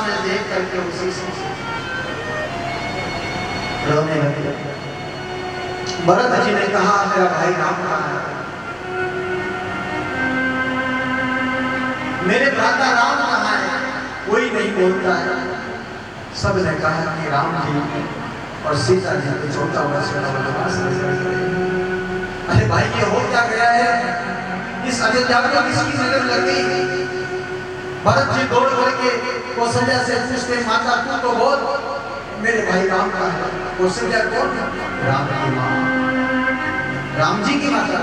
में देख करके उसी से रोने लगे। भरत जी ने कहा मेरा भाई राम कहाँ है? मेरे भ्राता राम कहाँ है? कोई नहीं बोलता है। सब ने कहा कि राम जी और सीता जी को छोटा हुआ वनवास ले गए। अरे भाई ये हो क्या गया है? इस अयोध्या को किसकी नजर लग गई? भरत जी दौड़ करके कौशल्या से पूछते माता तू तो बोल मेरे भाई राम का है। कौशल्या कौन? राम की माँ, राम जी की माता।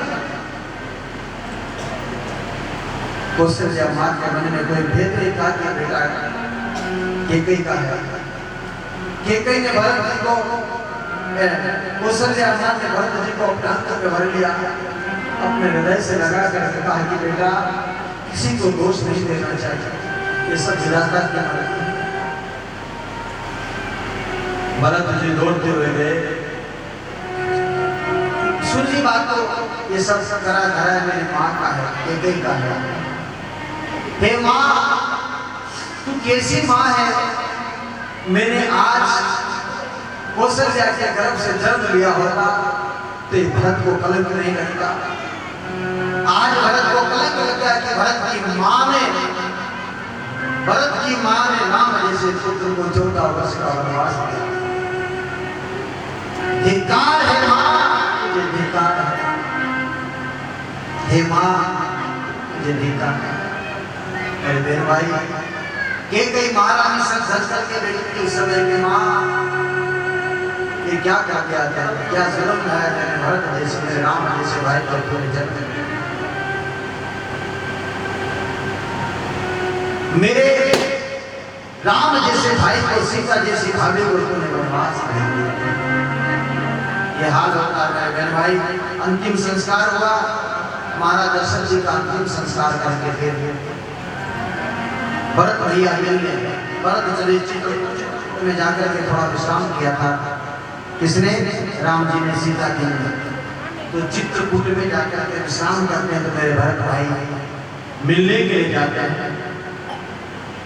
कौशल्या माँ के मन में कोई भेद नहीं था कि बेटा केकई का है। केकई ने भरत जी को कौशल्या माँ ने भरत जी को अपने हाथ में भर लिया, अपने हृदय से लगा कर कहा कि बेटा किसी को दोष नहीं देना चाहिए, ये सब विधाता की मर्जी है। भरत जी दौड़ते हुए गए, सुनी बात तो ये सब करा धरा मेरी माँ का है, केकई का है। हे माँ तू कैसी माँ है? मैंने आज कौशल्या के गर्भ से जन्म लिया होता तो ये भरत को कलंक नहीं लगता। आज भरत को कलंक लग गया कि भरत की माँ ने राम जैसे पुत्र को 14 वर्ष का वनवास दिया। धिक्कार है माँ, मुझे धिक्कार है। हे माँ मुझे धिक्कार है। मेरे बहन भाई केकई महारानी सब धस करके बैठी थी उस समय की माँ ये क्या कर दिया था? क्या जुल्म है मेरे भरत जैसे मेरे राम जैसे भाई को तूने जन्म दिया। मेरे राम जैसे भाई को सीता जैसी भाभी को तूने वनवास भेज दिया। ये हाल होता है बहन भाई। अंतिम संस्कार हुआ, महाराज दशरथ जी का अंतिम संस्कार करके फिर भरत भैया मिलने भरत चले चित्रकूट में जाकर के थोड़ा विश्राम किया था। किसने? राम जी ने, सीता जी ने। तो चित्रकूट में जाकर के विश्राम करते हैं तो मेरे भरत भाई मिलने के लिए जाते हैं।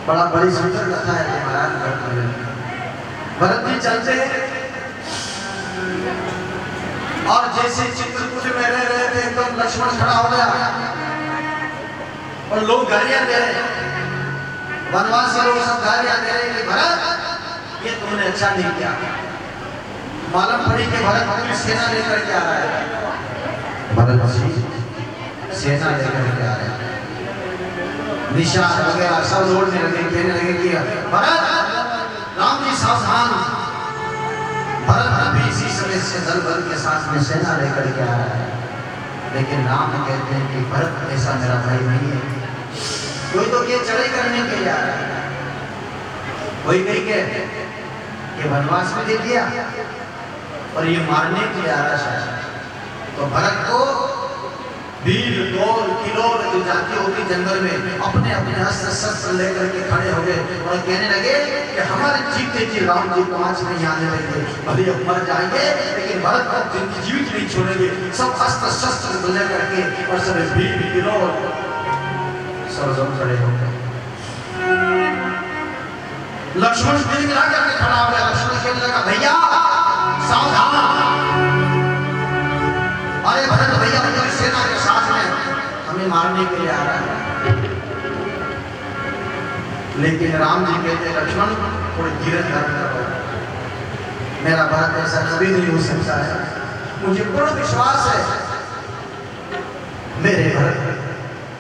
बड़ा बड़ी सुंदर कथा है महाराज करते हैं। भरत जी चलते हैं और जैसे चित्रकूट में रह रहे थे एकदम लक्ष्मण खड़ा हो गया और लोग गालियां दे रहे, वनवासी लोग सब गालियां दे रहे कि भरत ये तुमने अच्छा नहीं किया। मालूम पड़ी कि भरत पूरी सेना लेकर के आ रहा है। भरत जी सेना लेकर के आ रहे हैं, निशान वगैरह सब लौटने लगे, कहने लगे कि भरत राम जी सावधान, भरत अभी इसी समय से दल बल के साथ में सेना लेकर के आ रहा है। लेकिन राम कहते हैं कि भरत ऐसा मेरा भाई नहीं है। कोई तो ये चढ़ाई करने के लिए आ रहा है, कोई कहीं के वनवास में दे दिया और ये मारने के लिए आ रहा है। तो भरत को भीड़ दौड़ किलोर जो जाती होगी जंगल में अपने अपने अस्त्र शस्त्र लेकर के खड़े हो गए और कहने लगे कि हमारे जीते जी राम जी 5 नहीं आने देंगे, भले अब मर जाएंगे लेकिन भरत को जीवित नहीं छोड़ेंगे। सब अस्त्र शस्त्र लेकर के और सब भीड़ किलोर सब खड़े हो गए। लक्ष्मण गिड़गिड़ा करके खड़ा हो गया। लक्ष्मण कहने लगा भैया सावधान, अरे भरत भैया पूरी सेना के साथ में हमें मारने के लिए आ रहा है। लेकिन राम जी कहते लक्ष्मण थोड़ी धीरज धारण करो, मेरा भरत ऐसा कभी नहीं हो सकता है, मुझे पूर्ण विश्वास है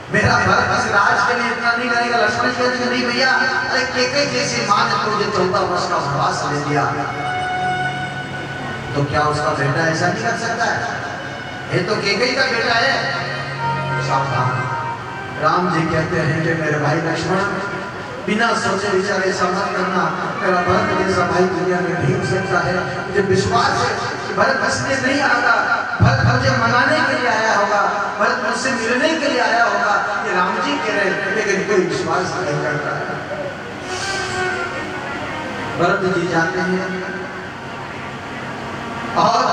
मेरा भरत इस राज के लिए इतना नहीं करेगा। लक्ष्मण कहते नहीं भैया, अरे केकई जैसी मां ने तुझे 14 वर्ष का वनवास ले दिया तो क्या उसका बेटा ऐसा नहीं कर सकता है? ये तो केकई का बेटा है। सावधान। राम जी कहते हैं कि मेरे भाई लक्ष्मण बिना सोचे विचारे ऐसा मत करना, मेरा भरत जैसा भाई दुनिया में नहीं हो सकता है। मुझे विश्वास है कि भरत हंसने नहीं आता, भरत मुझे मनाने के लिए आया होगा, भरत मुझसे मिलने के लिए आया होगा। ये राम जी कह रहे लेकिन कोई विश्वास नहीं करता है। भरत जी जाते हैं और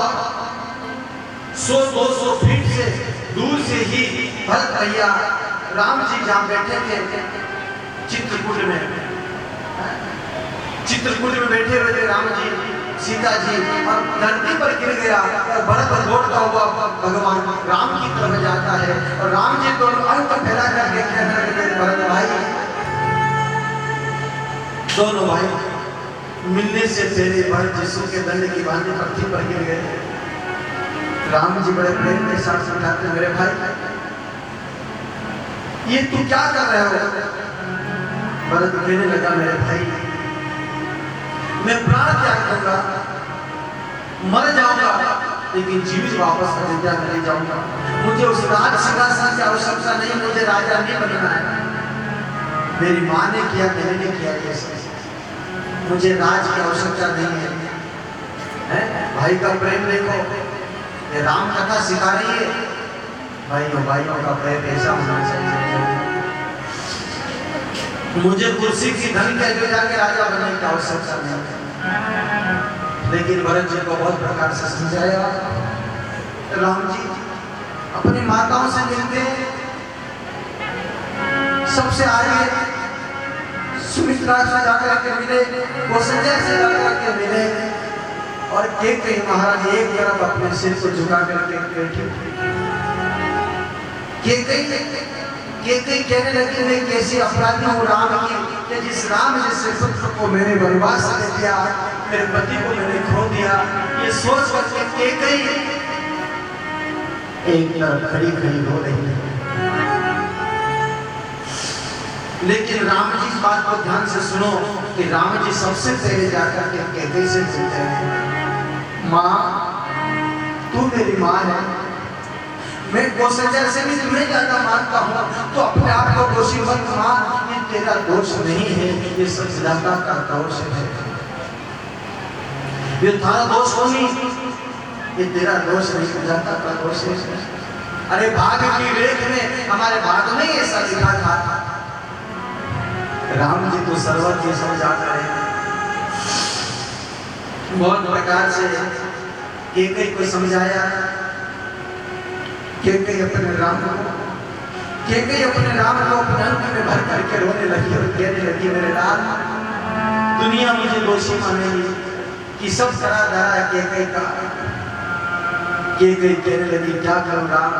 100-200 फीट से दूर से ही भरत भैया राम जी जहां बैठे थे चित्रकूट में चित्रकूट में बैठे हुए थे राम जी सीता जी और धरती पर गिर गया और भरत दौड़ता हुआ भगवान राम की तरफ जाता है और राम जी दोनों अंक फैला कर देखने लगे भरत भाई दोनों भाई मिलने से पहले भरत यीशु के दंड की भांति पृथ्वी पर गिर गए। राम जी बड़े प्रेम के साथ समझाते मेरे भाई ये तू क्या कर रहे हो? भरत कहने लगा मेरे भाई मैं प्राण त्याग दूंगा मर जाऊंगा लेकिन जीवित वापस अयोध्या में नहीं जाऊंगा। मुझे उस राज सिंहासन की आवश्यकता नहीं, मुझे राजा नहीं बनना है। मेरी माँ ने किया मैंने नहीं किया ये सब, मुझे राज की आवश्यकता नहीं है। भाई का प्रेम देखो, ये राम कथा सिखा रही है भाइयों का प्रेम ऐसा होना चाहिए। मुझे कुर्सी की धन के अयोध्या के राजा बनने की आवश्यकता नहीं। लेकिन भरत जी को बहुत प्रकार से समझाया। राम जी अपनी माताओं से मिलते सबसे आगे सुमित्रा से जाकर के मिले, कौशल्या से जाकर के मिले और कैकेयी महाराज एक तरफ अपने सिर को झुका करके बैठी। कैकेयी कहने लगी मैं कैसी अपराधी हूँ राम की कि जिस राम जैसे पुत्र को मैंने वनवास दे दिया, मेरे पति को मैंने खो दिया। ये सोच करके कैकेयी एक तरफ खड़ी हो रही है। लेकिन राम जी इस बात को ध्यान से सुनो कि राम जी सबसे पहले जाकर के कैकेयी से पूछते हैं माँ तू मेरी माँ है, मैं कौशल्या से भी तुम्हें ज्यादा मानता हूँ, तो अपने आप को दोषी मत मान। ये तेरा दोष नहीं है, ये सब विधाता का दोष है। ये थारा दोष नहीं, ये तेरा दोष नहीं, विधाता का दोष है। अरे भाग्य की रेख में हमारे भाग्य में ऐसा लिखा था। राम जी तो सर्वज्ञ समझा रहे बहुत प्रकार से कैकेयी को समझाया। कैकेयी अपने राम को अपने अंक में भर करके रोने लगी और कहने लगी मेरे लाल दुनिया मुझे दोषी मानेगी कि सब करा धरा कैकेयी का। कैकेयी कहने लगी क्या करूं राम,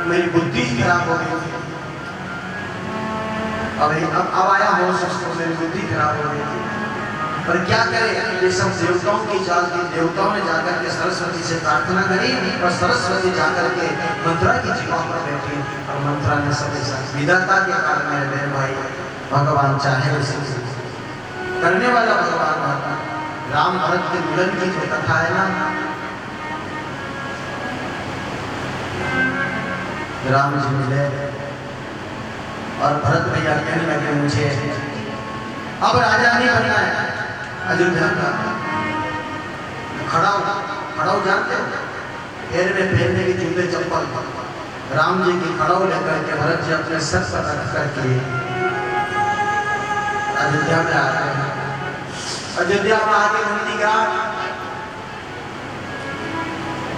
मेरी बुद्धि खराब हो गई। अब आया हो सबको, मेरी बुद्धि खराब हो गई थी पर क्या करे, ये सब देवताओं की चाल थी। देवताओं ने जाकर के सरस्वती से प्रार्थना करी और सरस्वती जाकर के मंत्रा की जीवा पर बैठी और मंत्रा ने सबके साथ विधाता के कारण मेरे बहन भाई भगवान चाहे उसे करने वाला भगवान राम भरत के मिलन की जो कथा है ना, राम जी मिले और भरत भैया कहने लगे मुझे अब राजा नहीं बनना है अयोध्या का। खड़ाऊ जानते हो, पैर में पहनने की जूते चप्पल। राम जी की खड़ाऊ लेकर के भरत जी अपने सर पर रख करके अयोध्या में आ रहे हैं। अयोध्या में आके नंदीग्राम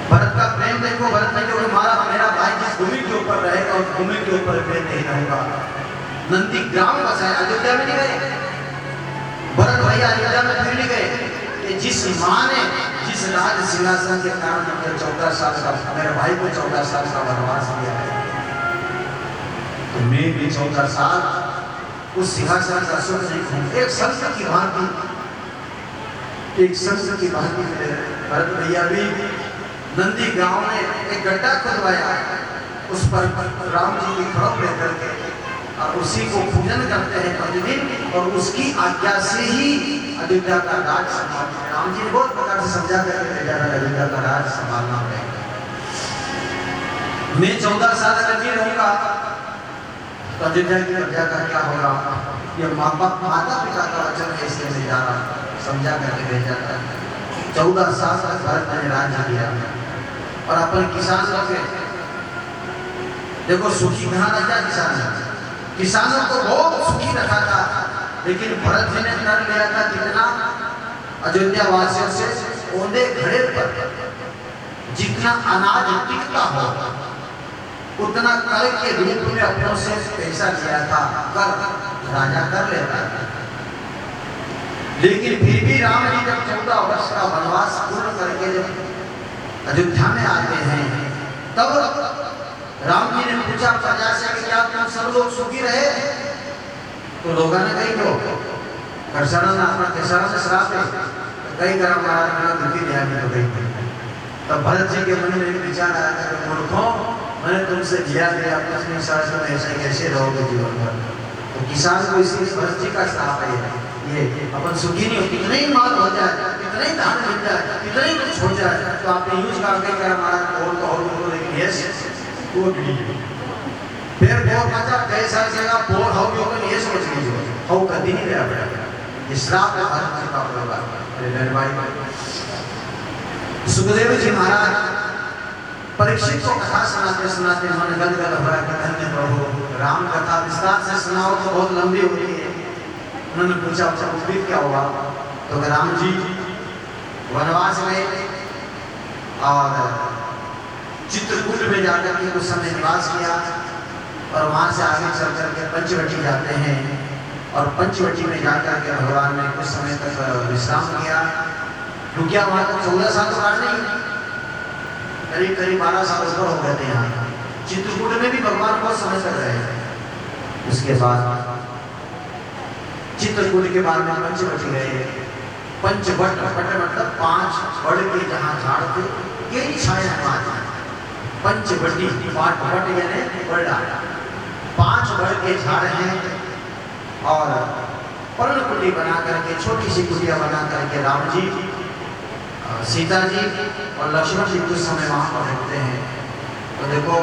भरत का प्रेम देखो। भरत ने जो मेरा भाई जिस भूमि के ऊपर रहेगा उस भूमि के ऊपर प्रेम नहीं रहेगा। नंदीग्राम बसाया, अयोध्या में नहीं गए भरत भैया, अयोध्या में फिर नहीं गए कि जिस माँ ने जिस राज सिंहासन के कारण अपने 14 साल का मेरे भाई को 14 साल का वनवास दिया है, तो मैं भी 14 साल उस सिंहासन का सुख नहीं हूँ। एक संत की भांति भरत भैया भी नंदी गांव में एक गड्ढा खुदवाया, उस पर राम जी की खड़ाऊ लेकर के और उसी को पूजन करते हैं प्रतिदिन और उसकी आज्ञा से ही अयोध्या का राज संभालते हैं। राम जी ने बहुत प्रकार से समझा करके अयोध्या का राज संभालना है। मैं 14 साल अगर नहीं रहूंगा तो अयोध्या की प्रजा का क्या होगा? ये माता पिता का वचन है, इसलिए मैं जा रहा समझा करके भेजा था। 14 साल तक भारत ने राज्य किया और अपन किसान लोग देखो सुखी कहाँ रखा किसान है, किसानों को बहुत सुखी रखा था। लेकिन भरत जी ने कर लिया था कितना, अयोध्या वासियों से औंधे घड़े पर जितना अनाज टिकता हो उतना कर के रूप में अपनों से पैसा लिया था। कर राजा कर लेता था। लेकिन फिर भी राम जी जब 14 वर्ष का वनवास पूर्ण करके जब अयोध्या में आते हैं, तब राम जी ने पूछा प्रजा से कि क्या तुम सब लोग सुखी रहे? तो लोगों ने कही तो कर्षण अपना किसान से श्राप है, कई कर्म महाराज मेरा दुखी दिया नहीं तो कही। तब भरत जी के मन में एक विचार आया था कि मूर्खों, मैंने तुमसे जिया दिया, अपने साथ में ऐसे कैसे रहोगे जीवन भर? तो किसान को इसी भरत जी का श्राप है ये अपन सुखी नहीं हो, कितने ही माल हो जाए, कितने ही धान मिल जाए, कितने ही कुछ हो जाए, तो आपने यूज करके क्या महाराज और तो और लेकिन यस वो फिर बोर बचा कैसा जगह बोर हो गयो तो ये सोच लीजिए हो कभी नहीं रहा पड़ेगा। ये श्राप है भारत जी का होगा। अरे भाई सुखदेव जी महाराज परीक्षित को कथा सुनाते सुनाते उन्होंने गदगद हुआ कि धन्य प्रभु राम कथा विस्तार से सुनाओ तो बहुत लंबी होती है। उन्होंने पूछा फिर क्या हुआ? तो राम जी वनवास में और चित्रकूट में जाकर के कुछ समय निवास किया और वहां से आगे चल करके पंचवटी जाते हैं और पंचवटी में जाकर के भगवान ने कुछ समय तक विश्राम किया। रुकिया वहां तक 14 साल तो काट नहीं, करीब करीब 12 साल ऊपर हो गए थे यहाँ। चित्रकूट में भी भगवान बहुत समय तक रहे। उसके बाद चित्रकूट के बाद में पंचवटी गए। पंचवट वट मतलब 5 बड़ के जहाँ झाड़ थे यही छाया वहां। पंचवटी पाठ वट यानी बड़ा 5 बड़ के झाड़ हैं और पर्णकुटी बना करके छोटी सी कुटिया बना करके राम जी, सीता जी और लक्ष्मण जी कुछ समय वहां पर रहते हैं। तो देखो